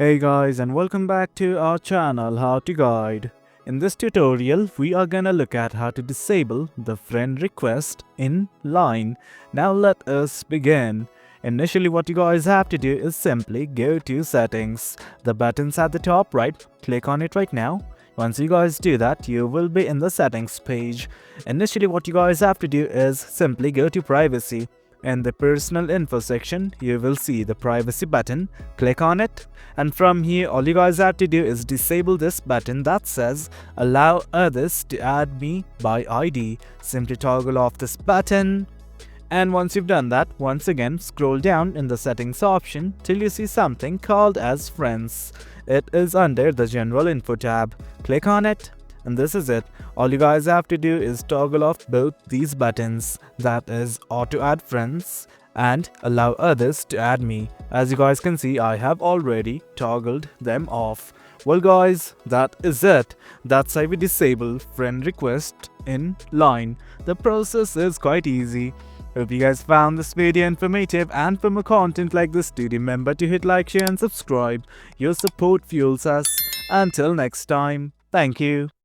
Hey guys, and welcome back to our channel How to Guide. In this tutorial, we are gonna look at how to disable the friend request in line. Now let us begin. Initially what you guys have to do is simply go to settings. The button's at the top right, click on it right now. Once you guys do that, you will be in the settings page. Initially what you guys have to do is simply go to privacy. In the personal info section, you will see the privacy button. Click on it, and from here all you guys have to do is disable this button that says allow others to add me by ID. Simply toggle off this button, and once you've done that, once again scroll down in the settings option till you see something called as friends. It is under the general info tab. Click on it, and this is it. All you guys have to do is toggle off both these buttons, that is auto add friends and allow others to add me. As you guys can see, I have already toggled them off. Well guys, that is it. That's how we disable friend request in line. The process is quite easy. Hope you guys found this video informative, and for more content like this, do remember to hit like, share and subscribe. Your support fuels us. Until next time, thank you.